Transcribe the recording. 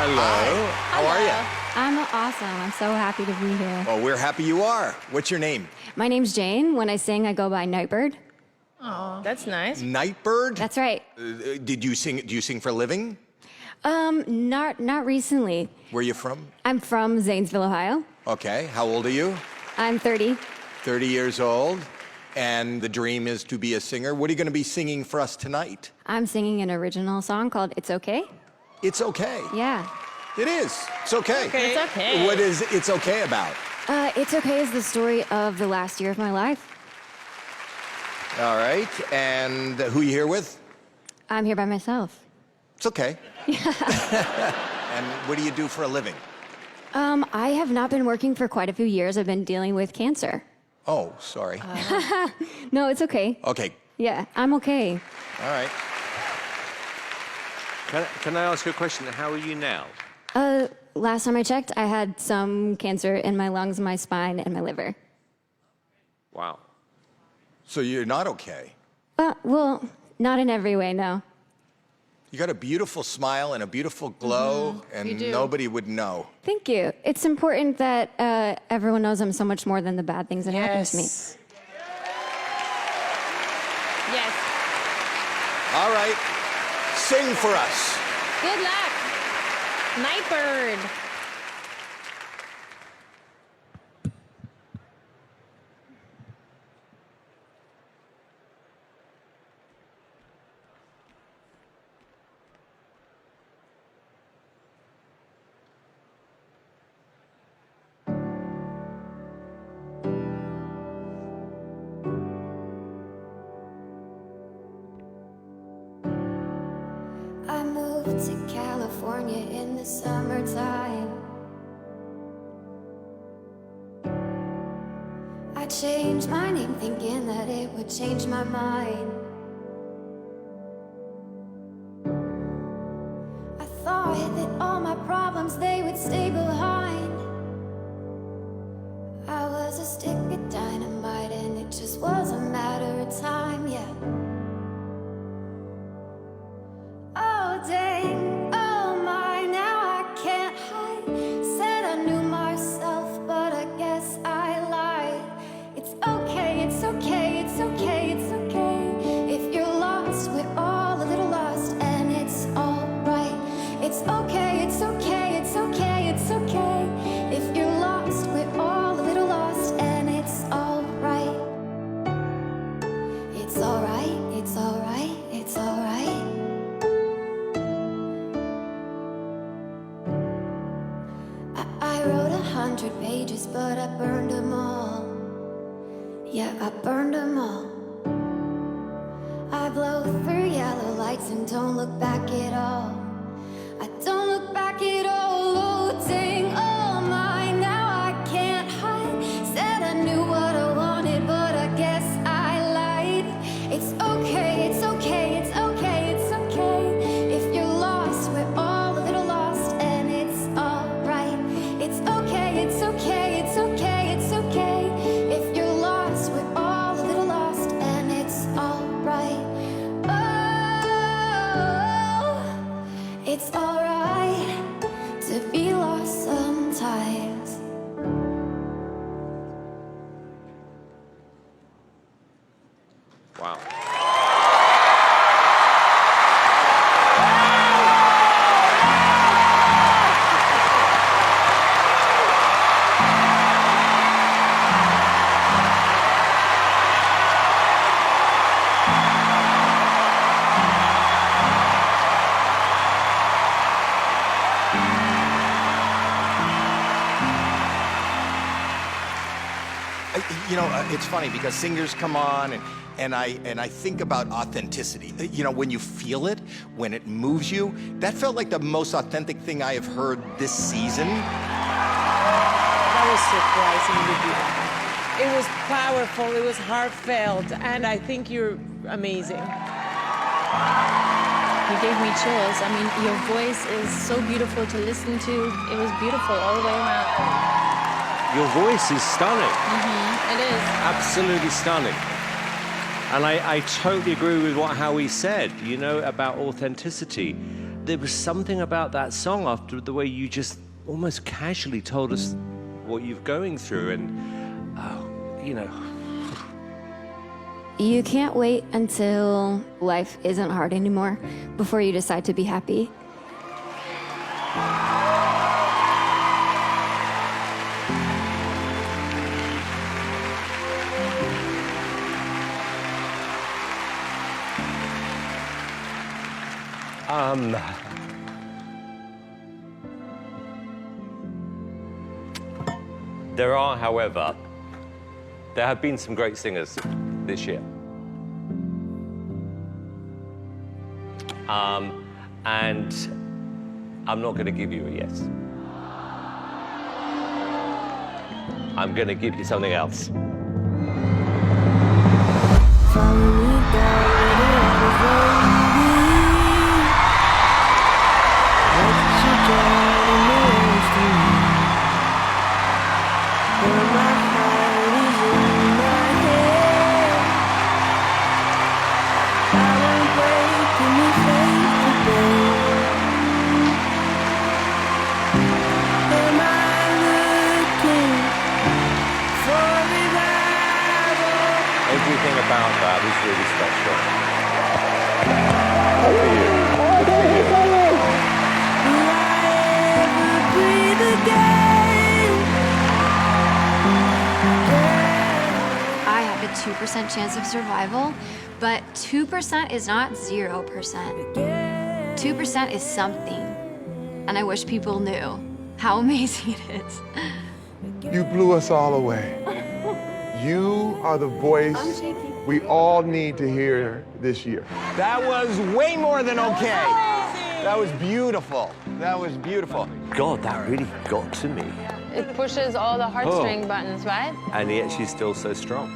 Hello. How are you? I'm awesome. I'm so happy to be here. Well, we're happy you are. What's your name? My name's Jane. When I sing, I go by Nightbird. Oh, that's nice. Nightbird? That's right. Did you sing? Do you sing for a living? Not recently. Where are you from? I'm from Zanesville, Ohio. Okay. How old are you? I'm 30. 30 years old. And the dream is to be a singer. What are you going to be singing for us tonight? I'm singing an original song called It's Okay. It's okay. Yeah. It is. It's okay. It's okay. What is It's Okay about? It's Okay is the story of the last year of my life. All right. And who are you here with? I'm here by myself. It's okay. And what do you do for a living? I have not been working for quite a few years. I've been dealing with cancer. Oh, sorry. No, it's okay. Okay. Yeah, I'm okay. All right. Can I ask you a question? How are you now? Last time I checked, I had some cancer in my lungs, my spine, and my liver. Wow. So you're not okay. Well, not in every way, no. You got a beautiful smile and a beautiful glow, and nobody would know. Thank you. It's important that everyone knows I'm so much more than the bad things that happen to me. Yes. All right. Sing for us. Good luck. Nightbird. I moved to California in the summertime. I changed my name thinking that it would change my mind. I thought that all my problems, they would stay behind. I was a stick of dynamite and it just was a matter of time, yeah. Oh dang, oh my, now I can't hide. Said I knew myself, but I guess I lied. It's okay, it's okay, it's okay, it's okay. If you're lost, we're all a little lost, and it's alright. It's okay, it's okay, it's okay, it's okay. If you're lost, we're all a little lost, and it's alright. It's alright, it's alright, it's alright. I wrote 100 pages, but I burned them all. Yeah, I burned them all. I blow through yellow lights and don't look back at all. I don't look back at all. Oh, dang, oh my, now I can't hide. Said I knew what I wanted, but I guess I lied. It's okay, it's okay, it's okay, it's okay. If you're lost, we're all a little lost, and it's alright. It's okay, it's okay, it's okay, it's okay. If you're lost, we're all a little lost, and it's alright. Oh, it's alright to be lost sometimes. Wow. You know, it's funny because singers come on and I think about authenticity. You know, when you feel it, when it moves you, that felt like the most authentic thing I have heard this season. That was surprisingly beautiful. It was powerful, it was heartfelt, and I think you're amazing. You gave me chills. I mean, your voice is so beautiful to listen to. It was beautiful all the way around. Your voice is stunning. It is. Absolutely stunning. And I totally agree with what Howie said, you know, about authenticity. there was something about that song after the way you just almost casually told us what you're going through, and you know. You can't wait until life isn't hard anymore before you decide to be happy. There are, however, there have been some great singers this year. And I'm not going to give you a yes. I'm going to give you something else. Everything about that is really special. Good for you. Good for you. I have a 2% chance of survival, but 2% is not 0%. 2% is something, and I wish people knew how amazing it is. You blew us all away. You are the voice we all need to hear this year. That was way more than okay. That was beautiful. That was beautiful. God, that really got to me. It pushes all the heartstring buttons, right? And yet she's still so strong.